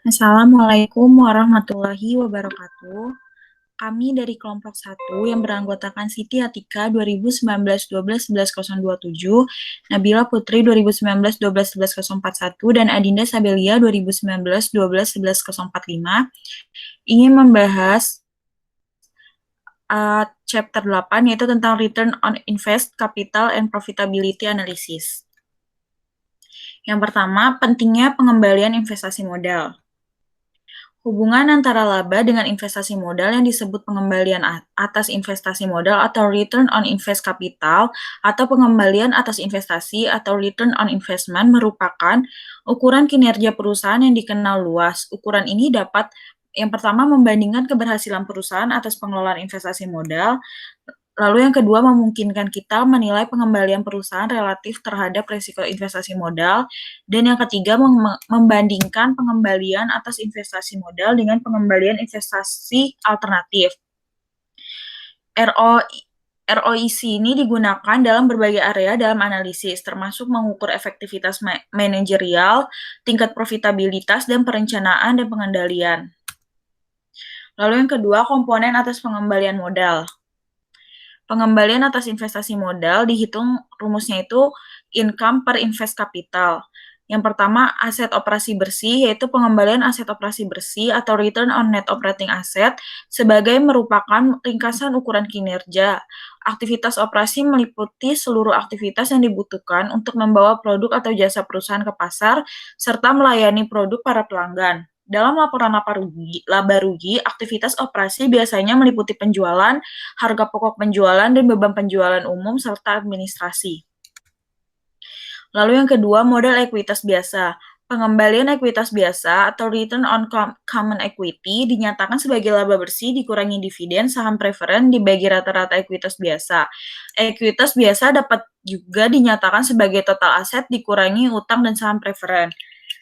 Assalamualaikum warahmatullahi wabarakatuh. Kami dari kelompok satu yang beranggotakan Siti Atika 2019-12-11-027, Nabila Putri 2019-12-11-041, dan Adinda Sabelia 2019-12-11-045 ingin membahas chapter 8 yaitu tentang Return on Invest, Capital, and Profitability Analysis. Yang pertama, pentingnya pengembalian investasi modal. Hubungan antara laba dengan investasi modal yang disebut pengembalian atas investasi modal atau return on invest capital atau pengembalian atas investasi atau return on investment merupakan ukuran kinerja perusahaan yang dikenal luas. Ukuran ini dapat yang pertama membandingkan keberhasilan perusahaan atas pengelolaan investasi modal. Lalu yang kedua, memungkinkan kita menilai pengembalian perusahaan relatif terhadap risiko investasi modal. Dan yang ketiga, membandingkan pengembalian atas investasi modal dengan pengembalian investasi alternatif. ROIC ini digunakan dalam berbagai area dalam analisis, termasuk mengukur efektivitas manajerial, tingkat profitabilitas, dan perencanaan dan pengendalian. Lalu yang kedua, komponen atas pengembalian modal. Pengembalian atas investasi modal dihitung rumusnya itu income per invest capital. Yang pertama, aset operasi bersih, yaitu pengembalian aset operasi bersih atau return on net operating asset sebagai merupakan ringkasan ukuran kinerja. Aktivitas operasi meliputi seluruh aktivitas yang dibutuhkan untuk membawa produk atau jasa perusahaan ke pasar, serta melayani produk para pelanggan. Dalam laporan laba rugi, aktivitas operasi biasanya meliputi penjualan, harga pokok penjualan, dan beban penjualan umum, serta administrasi. Lalu yang kedua, modal ekuitas biasa. Pengembalian ekuitas biasa atau return on common equity dinyatakan sebagai laba bersih dikurangi dividen saham preferen dibagi rata-rata ekuitas biasa. Ekuitas biasa dapat juga dinyatakan sebagai total aset dikurangi utang dan saham preferen.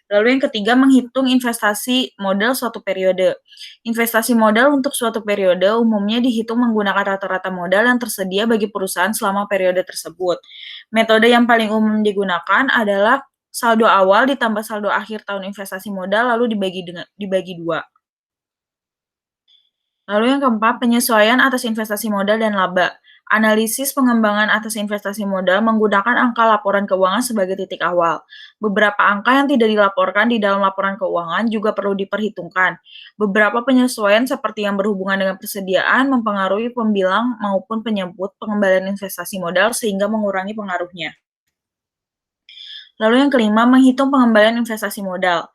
Lalu yang ketiga, menghitung investasi modal suatu periode. Investasi modal untuk suatu periode umumnya dihitung menggunakan rata-rata modal yang tersedia bagi perusahaan selama periode tersebut. Metode yang paling umum digunakan adalah saldo awal ditambah saldo akhir tahun investasi modal lalu dibagi dua. Lalu yang keempat, penyesuaian atas investasi modal dan laba. Analisis pengembangan atas investasi modal menggunakan angka laporan keuangan sebagai titik awal. Beberapa angka yang tidak dilaporkan di dalam laporan keuangan juga perlu diperhitungkan. Beberapa penyesuaian seperti yang berhubungan dengan persediaan mempengaruhi pembilang maupun penyebut pengembalian investasi modal sehingga mengurangi pengaruhnya. Lalu yang kelima, menghitung pengembalian investasi modal.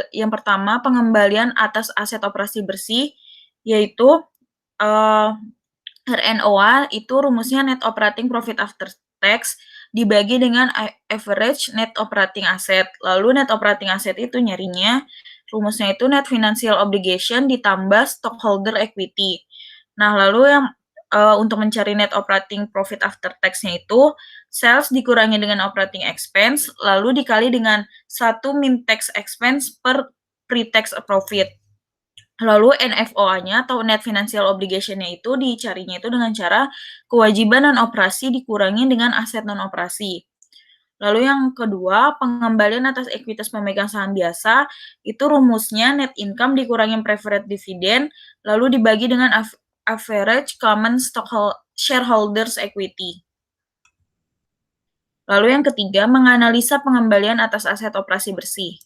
Yang pertama, pengembalian atas aset operasi bersih, yaitu RNOA itu rumusnya net operating profit after tax dibagi dengan average net operating asset. Lalu net operating asset itu nyarinya rumusnya itu net financial obligation ditambah stockholder equity. Nah, lalu yang untuk mencari net operating profit after tax-nya itu sales dikurangi dengan operating expense lalu dikali dengan 1 min tax expense per pre-tax profit. Lalu NFOA-nya atau net financial obligation-nya itu dicarinya itu dengan cara kewajiban non-operasi dikurangi dengan aset non-operasi. Lalu yang kedua, pengembalian atas ekuitas pemegang saham biasa, itu rumusnya net income dikurangi preferred dividend, lalu dibagi dengan average common shareholders equity. Lalu yang ketiga, menganalisa pengembalian atas aset operasi bersih.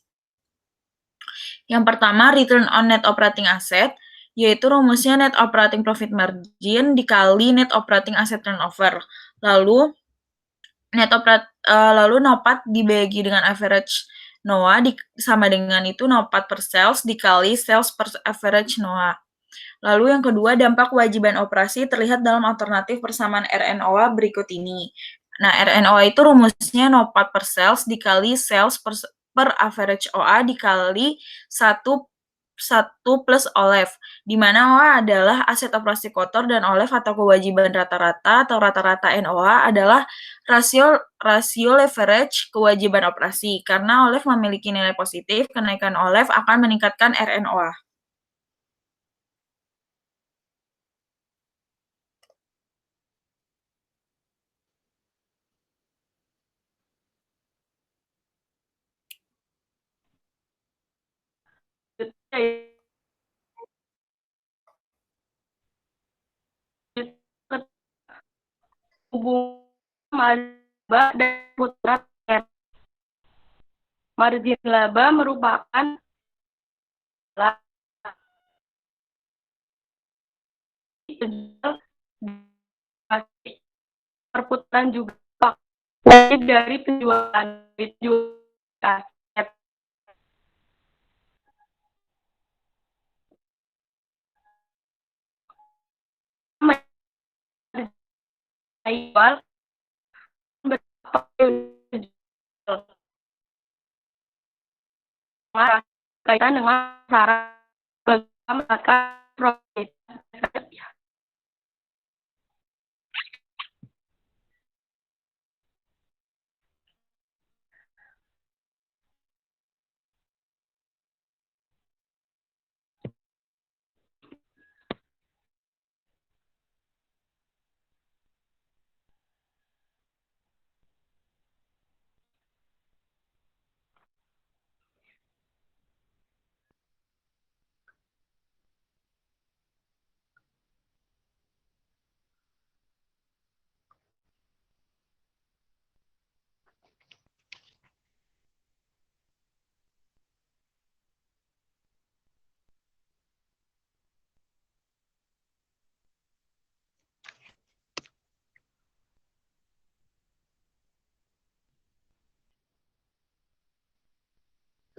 Yang pertama, return on net operating asset, yaitu rumusnya net operating profit margin dikali net operating asset turnover. Lalu NOPAT dibagi dengan average NOA sama dengan itu NOPAT per sales dikali sales per average NOA. Lalu yang kedua, dampak kewajiban operasi terlihat dalam alternatif persamaan RNOA berikut ini. Nah, RNOA itu rumusnya NOPAT per sales dikali sales per average OA dikali 1 plus OLEV, di mana OA adalah aset operasi kotor dan OLEV atau kewajiban rata-rata atau rata-rata NOA adalah rasio leverage kewajiban operasi. Karena OLEV memiliki nilai positif, kenaikan OLEV akan meningkatkan RNOA. hubungan laba dan putaran. Margin laba merupakan perputaran juga dari penjualan aset. Jual kaitan dengan cara bagaimana profit.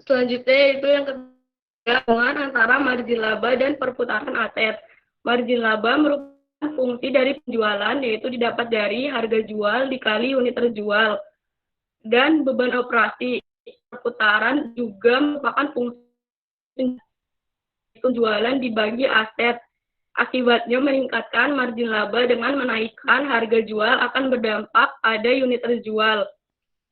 Selanjutnya itu yang ketiga, hubungan antara margin laba dan perputaran aset. Margin laba merupakan fungsi dari penjualan, yaitu didapat dari harga jual dikali unit terjual. Dan beban operasi perputaran juga merupakan fungsi penjualan dibagi aset. Akibatnya meningkatkan margin laba dengan menaikkan harga jual akan berdampak pada unit terjual.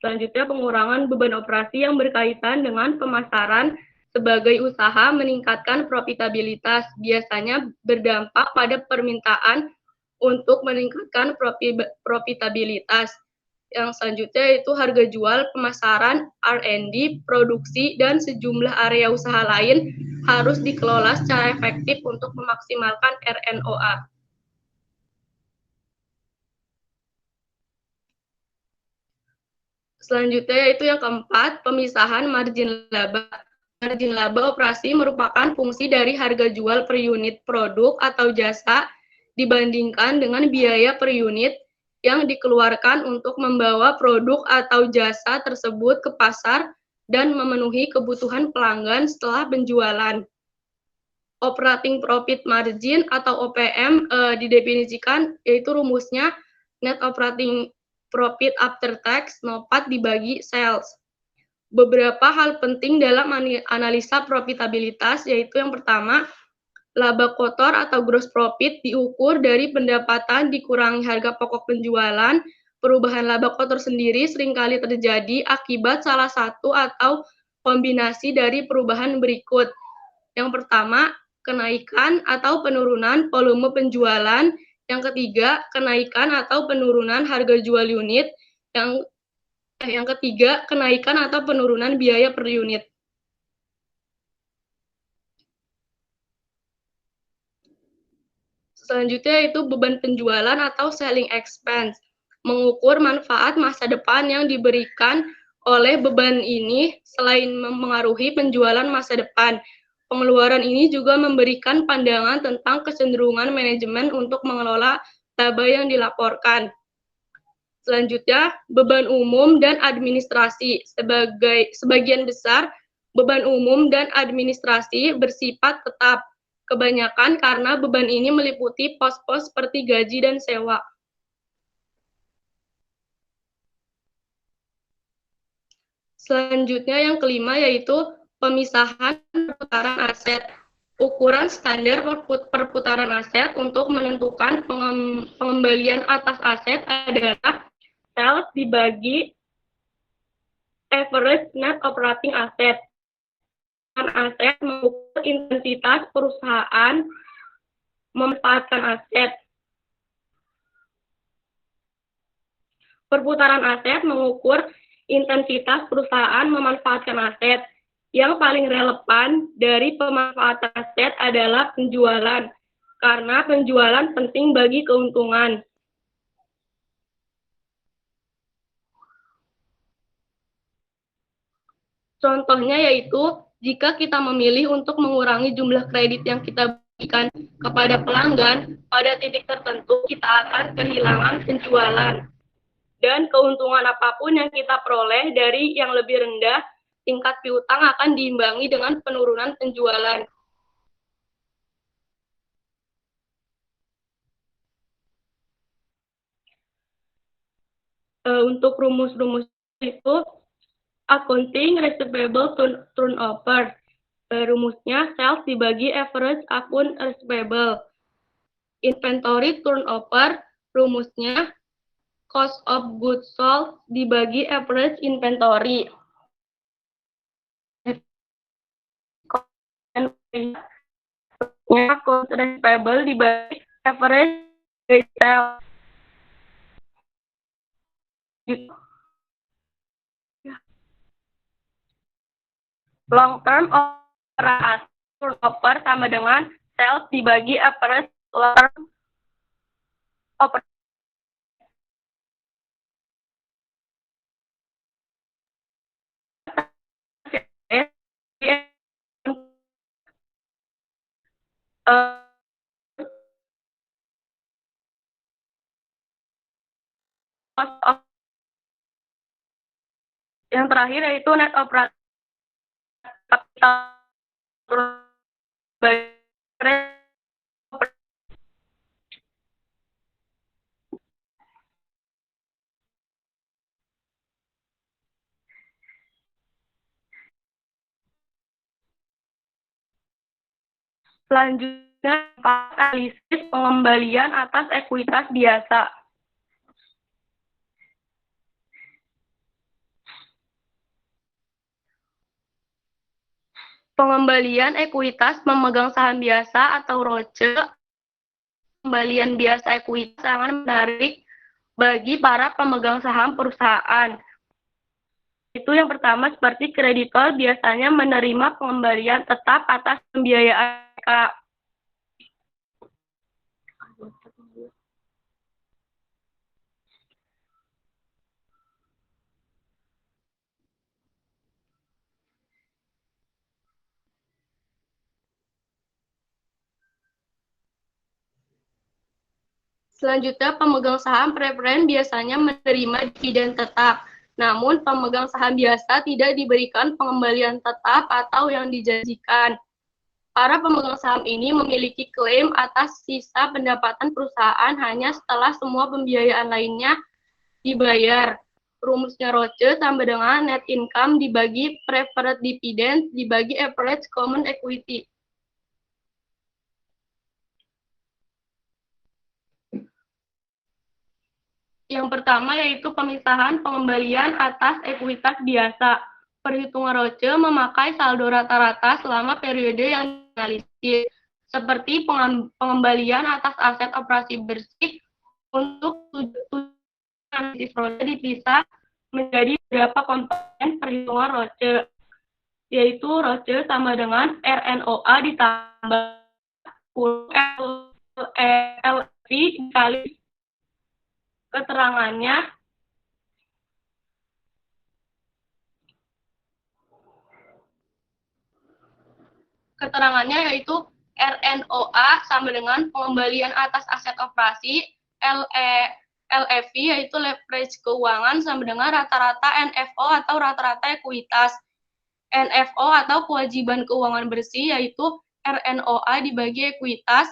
Selanjutnya, pengurangan beban operasi yang berkaitan dengan pemasaran sebagai usaha meningkatkan profitabilitas, biasanya berdampak pada permintaan untuk meningkatkan profitabilitas. Yang selanjutnya itu harga jual, pemasaran, R&D, produksi, dan sejumlah area usaha lain harus dikelola secara efektif untuk memaksimalkan RNOA. Selanjutnya itu yang keempat, pemisahan margin laba. Margin laba operasi merupakan fungsi dari harga jual per unit produk atau jasa dibandingkan dengan biaya per unit yang dikeluarkan untuk membawa produk atau jasa tersebut ke pasar dan memenuhi kebutuhan pelanggan setelah penjualan. Operating profit margin atau OPM didefinisikan, yaitu rumusnya net operating profit after tax NOPAT dibagi sales. Beberapa hal penting dalam analisa profitabilitas, yaitu yang pertama, laba kotor atau gross profit diukur dari pendapatan dikurangi harga pokok penjualan. Perubahan laba kotor sendiri seringkali terjadi akibat salah satu atau kombinasi dari perubahan berikut. Yang pertama, kenaikan atau penurunan volume penjualan. Yang ketiga, kenaikan atau penurunan harga jual unit. Yang ketiga, kenaikan atau penurunan biaya per unit. Selanjutnya itu beban penjualan atau selling expense. Mengukur manfaat masa depan yang diberikan oleh beban ini selain mempengaruhi penjualan masa depan. Pengeluaran ini juga memberikan pandangan tentang kecenderungan manajemen untuk mengelola laba yang dilaporkan. Selanjutnya, beban umum dan administrasi. Sebagian besar beban umum dan administrasi bersifat tetap. Kebanyakan karena beban ini meliputi pos-pos seperti gaji dan sewa. Selanjutnya yang kelima yaitu pemisahan perputaran aset. Ukuran standar perputaran aset untuk menentukan pengembalian atas aset adalah sales dibagi average net operating asset. Aset mengukur intensitas perusahaan memanfaatkan aset. Perputaran aset mengukur intensitas perusahaan memanfaatkan aset. Yang paling relevan dari pemanfaatan aset adalah penjualan, karena penjualan penting bagi keuntungan. Contohnya yaitu, jika kita memilih untuk mengurangi jumlah kredit yang kita berikan kepada pelanggan, pada titik tertentu kita akan kehilangan penjualan. Dan keuntungan apapun yang kita peroleh dari yang lebih rendah, tingkat piutang akan diimbangi dengan penurunan penjualan. Untuk rumus-rumus itu, accounting receivable turnover. Rumusnya sales dibagi average akun receivable. Inventory turnover, rumusnya cost of goods sold dibagi average inventory. Accounts receivable dibagi average retail. Long term operasi turnover sama dengan sales dibagi average long term operasi. Yang terakhir yaitu net operating capital Selanjutnya, analisis pengembalian atas ekuitas biasa. Pengembalian ekuitas memegang saham biasa atau ROCE. Pengembalian biasa ekuitas sangat menarik bagi para pemegang saham perusahaan. Itu yang pertama, seperti kreditor biasanya menerima pengembalian tetap atas pembiayaan mereka. Selanjutnya, pemegang saham preferen biasanya menerima dividen tetap. Namun, pemegang saham biasa tidak diberikan pengembalian tetap atau yang dijanjikan. Para pemegang saham ini memiliki klaim atas sisa pendapatan perusahaan hanya setelah semua pembiayaan lainnya dibayar. Rumusnya ROCE sama dengan net income dibagi preferred dividend dibagi average common equity. Yang pertama yaitu pemisahan pengembalian atas ekuitas biasa. Perhitungan ROCE memakai saldo rata-rata selama periode yang dianalisis, seperti pengembalian atas aset operasi bersih. Untuk analisis ROCE dipisah menjadi beberapa komponen perhitungan ROCE, yaitu ROCE sama dengan RNOA ditambah LV dikali keterangannya yaitu RNOA sama dengan pengembalian atas aset operasi, LEV yaitu leverage keuangan sama dengan rata-rata NFO atau rata-rata ekuitas. NFO atau kewajiban keuangan bersih yaitu RNOA dibagi ekuitas,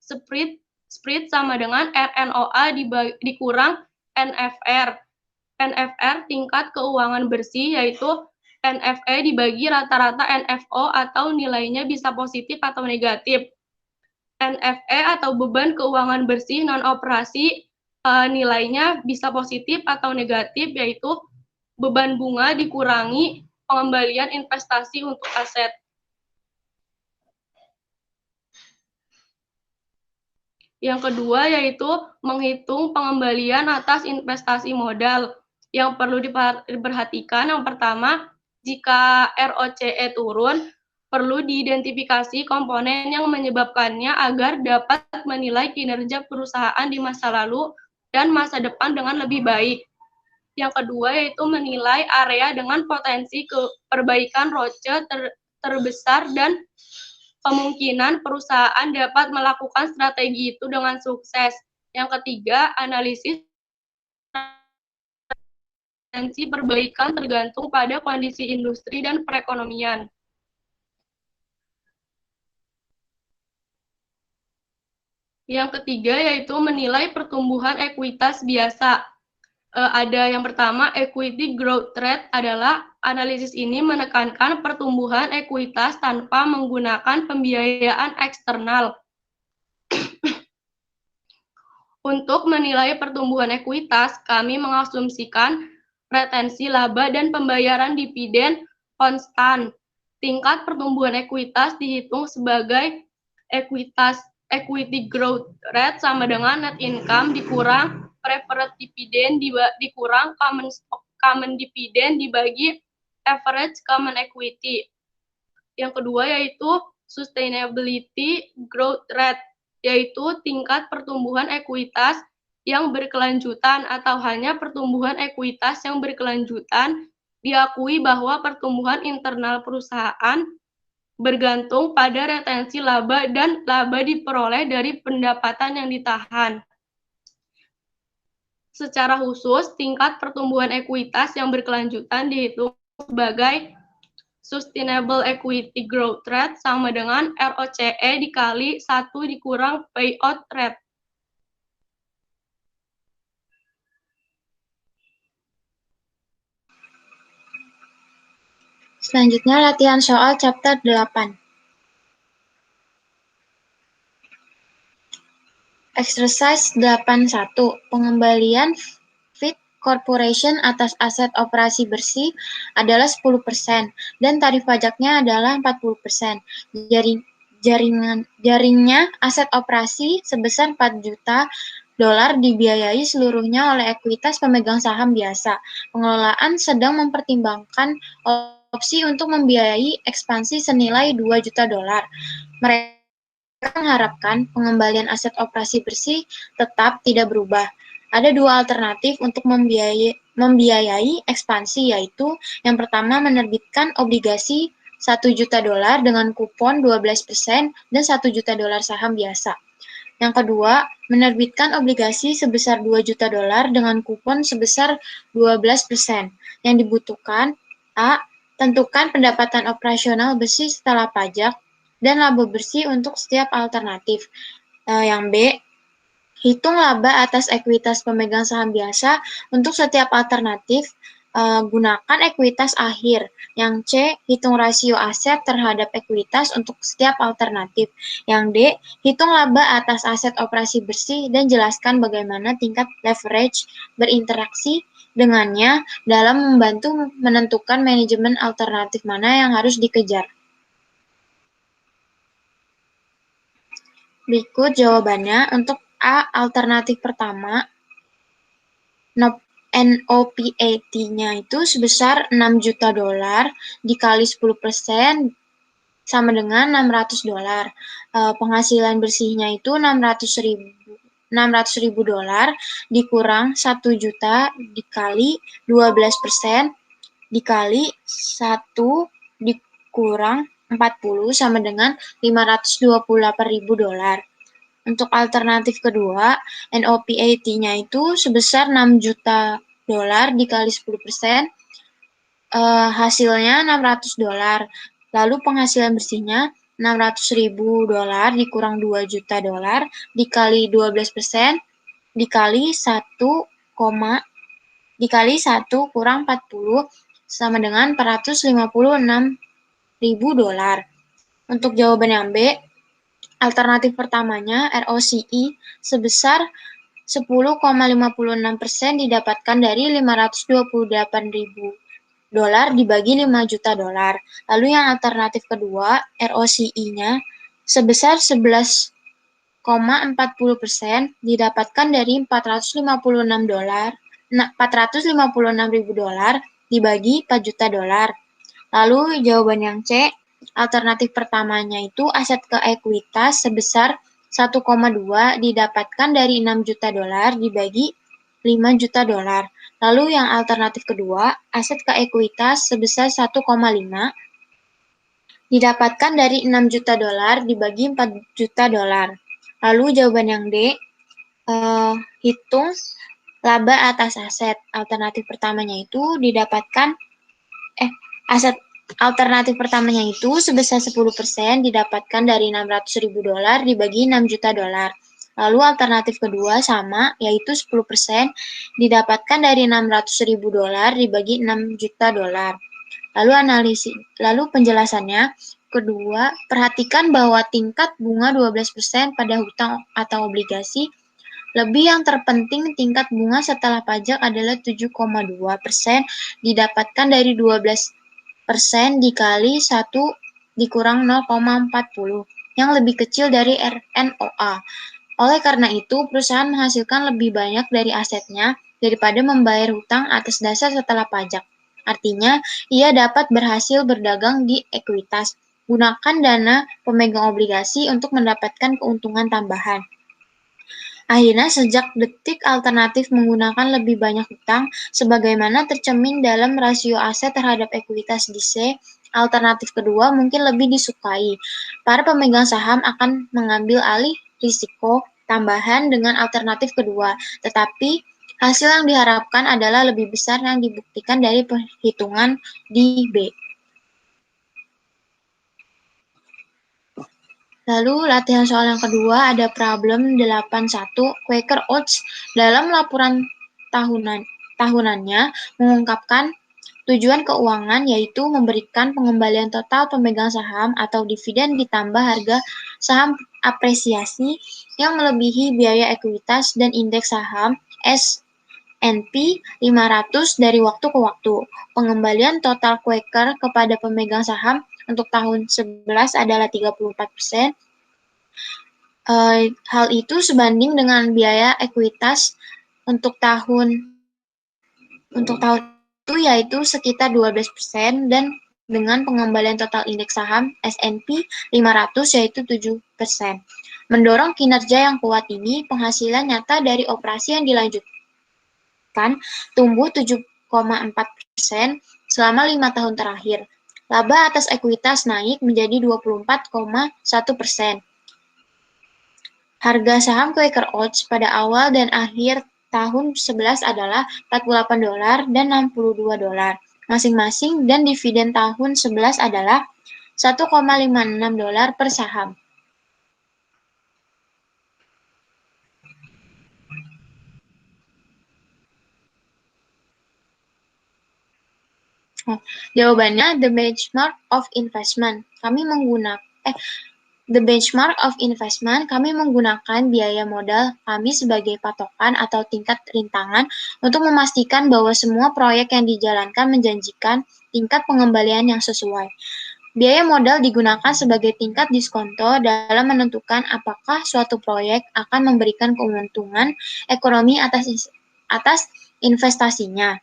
spread sama dengan RNOA dikurang NFR. NFR tingkat keuangan bersih yaitu NFE dibagi rata-rata NFO atau nilainya bisa positif atau negatif. NFE atau beban keuangan bersih non-operasi nilainya bisa positif atau negatif, yaitu beban bunga dikurangi pengembalian investasi untuk aset. Yang kedua yaitu menghitung pengembalian atas investasi modal. Yang perlu diperhatikan yang pertama, Jika ROCE turun, perlu diidentifikasi komponen yang menyebabkannya agar dapat menilai kinerja perusahaan di masa lalu dan masa depan dengan lebih baik. Yang kedua yaitu menilai area dengan potensi perbaikan ROCE terbesar dan kemungkinan perusahaan dapat melakukan strategi itu dengan sukses. Yang ketiga, analisis potensi perbaikan tergantung pada kondisi industri dan perekonomian. Yang ketiga yaitu menilai pertumbuhan ekuitas biasa. Ada yang pertama, equity growth rate adalah analisis ini menekankan pertumbuhan ekuitas tanpa menggunakan pembiayaan eksternal. Untuk menilai pertumbuhan ekuitas, kami mengasumsikan retensi laba dan pembayaran dividen konstan. Tingkat pertumbuhan ekuitas dihitung sebagai equity growth rate sama dengan net income dikurang preferred dividend dikurang common dividend dibagi average common equity. Yang kedua yaitu sustainability growth rate, yaitu tingkat pertumbuhan ekuitas yang berkelanjutan atau hanya pertumbuhan ekuitas yang berkelanjutan. Diakui bahwa pertumbuhan internal perusahaan bergantung pada retensi laba dan laba diperoleh dari pendapatan yang ditahan. Secara khusus, tingkat pertumbuhan ekuitas yang berkelanjutan dihitung sebagai Sustainable Equity Growth Rate sama dengan ROCE dikali 1 dikurang payout rate. Selanjutnya latihan soal chapter 8. Exercise 81. Pengembalian Fit Corporation atas aset operasi bersih adalah 10% dan tarif pajaknya adalah 40%. Jaringnya aset operasi sebesar 4 juta dolar dibiayai seluruhnya oleh ekuitas pemegang saham biasa. Pengelolaan sedang mempertimbangkan opsi untuk membiayai ekspansi senilai 2 juta dolar. Mereka mengharapkan pengembalian aset operasi bersih tetap tidak berubah. Ada dua alternatif untuk membiayai ekspansi, yaitu yang pertama menerbitkan obligasi 1 juta dolar dengan kupon 12% dan 1 juta dolar saham biasa. Yang kedua, menerbitkan obligasi sebesar 2 juta dolar dengan kupon sebesar 12%. Yang dibutuhkan, A. Tentukan pendapatan operasional bersih setelah pajak dan laba bersih untuk setiap alternatif. Yang B. Hitung laba atas ekuitas pemegang saham biasa untuk setiap alternatif. Gunakan ekuitas akhir. Yang C. Hitung rasio aset terhadap ekuitas untuk setiap alternatif. Yang D. Hitung laba atas aset operasi bersih dan jelaskan bagaimana tingkat leverage berinteraksi dengannya dalam membantu menentukan manajemen alternatif mana yang harus dikejar. Berikut jawabannya. Untuk A, alternatif pertama, NOPAT-nya itu sebesar 6 juta dolar dikali 10% sama dengan 600 dolar. Penghasilan bersihnya itu 600 ribu dolar dikurang 1 juta dikali 12% dikali 1 dikurang 40 sama dengan 528 ribu dolar. Untuk alternatif kedua, NOPAT-nya itu sebesar 6 juta dolar dikali 10%, hasilnya 600 dolar. Lalu penghasilan bersihnya 600 ribu dolar dikurang 2 juta dolar dikali 12% dikali 1 kurang 40 sama dengan 456 ribu dolar. Untuk jawaban yang B, alternatif pertamanya ROCE sebesar 10,56% didapatkan dari 528 ribu dolar dibagi 5 juta dolar. Lalu yang alternatif kedua, ROCE-nya sebesar 11,40% didapatkan dari 456 ribu dolar dibagi 4 juta dolar. Lalu jawaban yang C, alternatif pertamanya itu aset ke ekuitas sebesar 1,2 didapatkan dari 6 juta dolar dibagi 5 juta dolar. Lalu yang alternatif kedua, aset ke ekuitas sebesar 1,5 didapatkan dari 6 juta dolar dibagi 4 juta dolar. Lalu jawaban yang D, hitung laba atas aset. Alternatif pertamanya itu aset alternatif pertamanya itu sebesar 10% didapatkan dari 600.000 dolar dibagi 6 juta dolar. Lalu alternatif kedua sama, yaitu 10% didapatkan dari 600.000 dolar dibagi 6 juta dolar. Lalu penjelasannya, kedua, perhatikan bahwa tingkat bunga 12% pada hutang atau obligasi. Lebih yang terpenting, tingkat bunga setelah pajak adalah 7,2% didapatkan dari 12% dikali 1 dikurang 0,40 yang lebih kecil dari RNOA. Oleh karena itu, perusahaan menghasilkan lebih banyak dari asetnya daripada membayar hutang atas dasar setelah pajak. Artinya, ia dapat berhasil berdagang di ekuitas. Gunakan dana pemegang obligasi untuk mendapatkan keuntungan tambahan. Akhirnya, sejak detik alternatif menggunakan lebih banyak hutang, sebagaimana tercermin dalam rasio aset terhadap ekuitas di C, alternatif kedua mungkin lebih disukai. Para pemegang saham akan mengambil alih risiko tambahan dengan alternatif kedua, tetapi hasil yang diharapkan adalah lebih besar yang dibuktikan dari perhitungan di B. Lalu latihan soal yang kedua ada problem 81 Quaker Oats dalam laporan tahunannya mengungkapkan tujuan keuangan yaitu memberikan pengembalian total pemegang saham atau dividen ditambah harga saham apresiasi yang melebihi biaya ekuitas dan indeks saham S&P 500 dari waktu ke waktu. Pengembalian total Quaker kepada pemegang saham untuk tahun 11 adalah 34%. Hal itu sebanding dengan biaya ekuitas untuk tahun itu yaitu sekitar 12% dan dengan pengembalian total indeks saham S&P 500 yaitu 7%. Mendorong kinerja yang kuat ini, penghasilan nyata dari operasi yang dilanjutkan tumbuh 7,4% selama 5 tahun terakhir. Laba atas ekuitas naik menjadi 24,1%. Harga saham Quaker Oats pada awal dan akhir tahun 11 adalah 48 dolar dan 62 dolar masing-masing dan dividen tahun 11 adalah 1,56 dolar per saham. Jawabannya the benchmark of investment. The benchmark of investment, kami menggunakan biaya modal kami sebagai patokan atau tingkat rintangan untuk memastikan bahwa semua proyek yang dijalankan menjanjikan tingkat pengembalian yang sesuai. Biaya modal digunakan sebagai tingkat diskonto dalam menentukan apakah suatu proyek akan memberikan keuntungan ekonomi atas investasinya.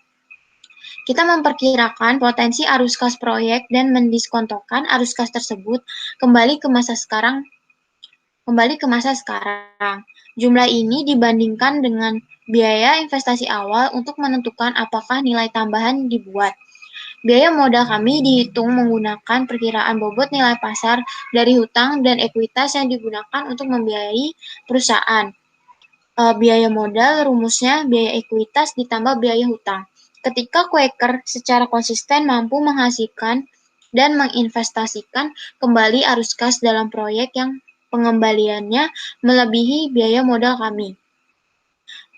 Kita memperkirakan potensi arus kas proyek dan mendiskontokan arus kas tersebut kembali ke masa sekarang. Jumlah ini dibandingkan dengan biaya investasi awal untuk menentukan apakah nilai tambahan dibuat. Biaya modal kami dihitung menggunakan perkiraan bobot nilai pasar dari hutang dan ekuitas yang digunakan untuk membiayai perusahaan. Biaya modal rumusnya biaya ekuitas ditambah biaya hutang. Ketika Quaker secara konsisten mampu menghasilkan dan menginvestasikan kembali arus kas dalam proyek yang pengembaliannya melebihi biaya modal kami.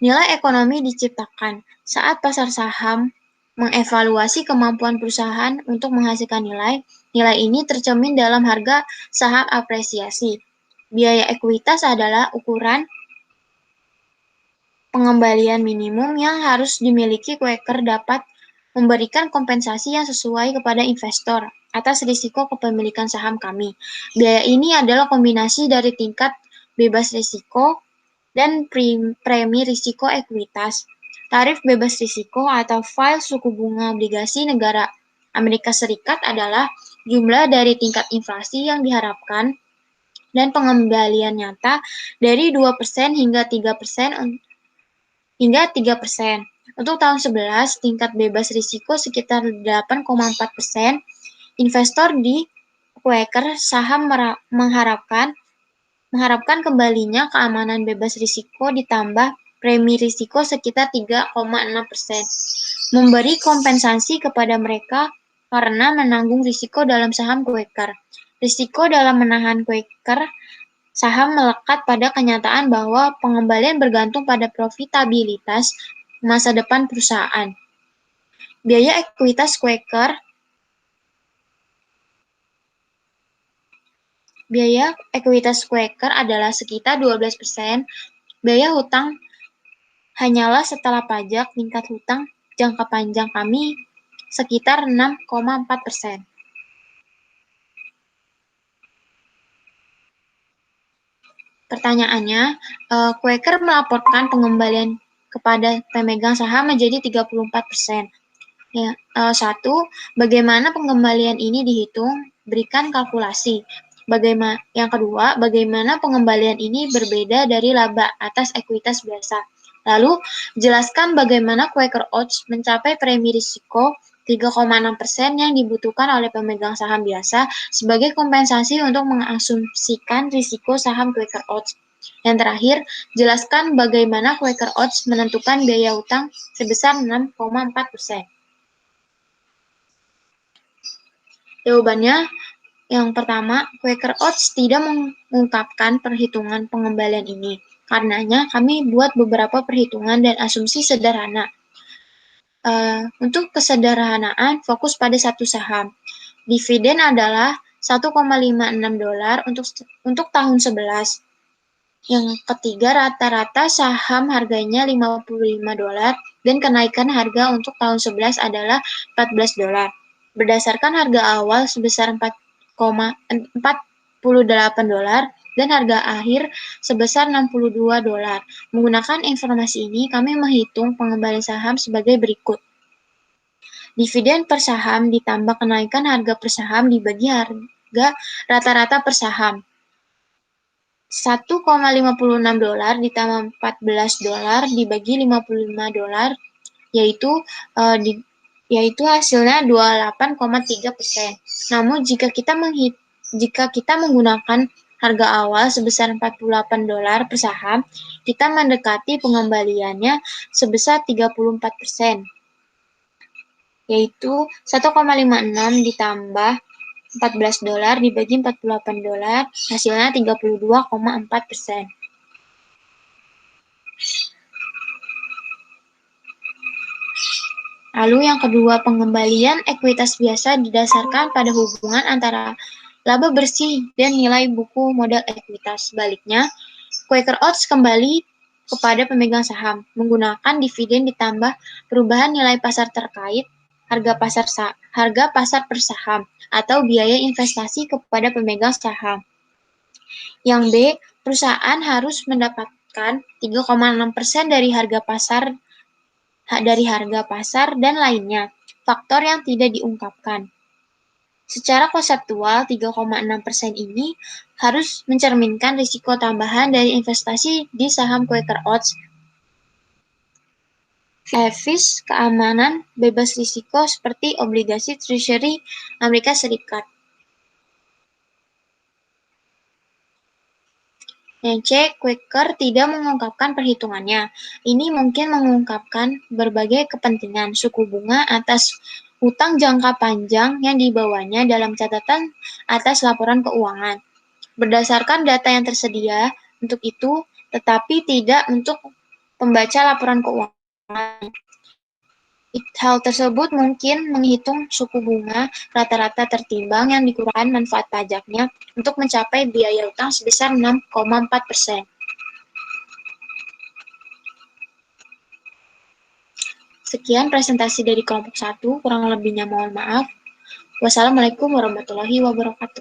Nilai ekonomi diciptakan saat pasar saham mengevaluasi kemampuan perusahaan untuk menghasilkan nilai. Nilai ini tercermin dalam harga saham apresiasi. Biaya ekuitas adalah ukuran pengembalian minimum yang harus dimiliki Quaker dapat memberikan kompensasi yang sesuai kepada investor atas risiko kepemilikan saham kami. Biaya ini adalah kombinasi dari tingkat bebas risiko dan premi risiko ekuitas. Tarif bebas risiko atau file suku bunga obligasi negara Amerika Serikat adalah jumlah dari tingkat inflasi yang diharapkan dan pengembalian nyata dari 2% hingga 3% hingga 3%. Untuk tahun 11, tingkat bebas risiko sekitar 8,4%. Investor di Quaker saham mengharapkan kembalinya keamanan bebas risiko ditambah premi risiko sekitar 3,6%, memberi kompensasi kepada mereka karena menanggung risiko dalam saham Quaker. Risiko dalam menahan Quaker saham melekat pada kenyataan bahwa pengembalian bergantung pada profitabilitas masa depan perusahaan. Biaya ekuitas Quaker adalah sekitar 12%. Biaya hutang hanyalah setelah pajak. Tingkat hutang jangka panjang kami sekitar 6,4%. Pertanyaannya, Quaker melaporkan pengembalian kepada pemegang saham menjadi 34%. Ya, 1. Bagaimana pengembalian ini dihitung? Berikan kalkulasi. Yang kedua, bagaimana pengembalian ini berbeda dari laba atas ekuitas biasa? Lalu, jelaskan bagaimana Quaker Oats mencapai premi risiko 3,6% yang dibutuhkan oleh pemegang saham biasa sebagai kompensasi untuk mengasumsikan risiko saham Quaker Oats. Yang terakhir, jelaskan bagaimana Quaker Oats menentukan biaya utang sebesar 6,4%. Jawabannya, yang pertama, Quaker Oats tidak mengungkapkan perhitungan pengembalian ini. Karenanya, kami buat beberapa perhitungan dan asumsi sederhana. Untuk kesederhanaan, fokus pada satu saham. Dividen adalah $1,56 untuk tahun 11. Yang ketiga, rata-rata saham harganya $55 dan kenaikan harga untuk tahun 11 adalah $14. Berdasarkan harga awal sebesar $48 dan harga akhir sebesar $62. Menggunakan informasi ini, kami menghitung pengembalian saham sebagai berikut. Dividen per saham ditambah kenaikan harga per saham dibagi harga rata-rata per saham. $1,56 ditambah $14 dibagi $55, yaitu hasilnya 28,3%. Namun jika kita menggunakan harga awal sebesar $48 per saham, kita mendekati pengembaliannya sebesar 34%, yaitu 1,56 ditambah $14 dibagi $48, hasilnya 32,4%. Lalu yang kedua, pengembalian ekuitas biasa didasarkan pada hubungan antara laba bersih dan nilai buku modal ekuitas. Sebaliknya, Quaker Oats kembali kepada pemegang saham menggunakan dividen ditambah perubahan nilai pasar terkait harga pasar per saham atau biaya investasi kepada pemegang saham. Yang B, perusahaan harus mendapatkan 3,6% dari harga pasar dan lainnya, faktor yang tidak diungkapkan. Secara konseptual, 3,6% ini harus mencerminkan risiko tambahan dari investasi di saham Quaker Oats. Evis, keamanan bebas risiko seperti obligasi Treasury Amerika Serikat. Yang C, Quaker tidak mengungkapkan perhitungannya. Ini mungkin mengungkapkan berbagai kepentingan suku bunga atas hutang jangka panjang yang dibawanya dalam catatan atas laporan keuangan. Berdasarkan data yang tersedia untuk itu, tetapi tidak untuk pembaca laporan keuangan. Hal tersebut mungkin menghitung suku bunga rata-rata tertimbang yang dikurangkan manfaat pajaknya untuk mencapai biaya utang sebesar 6,4%. Sekian presentasi dari kelompok 1, kurang lebihnya mohon maaf. Wassalamualaikum warahmatullahi wabarakatuh.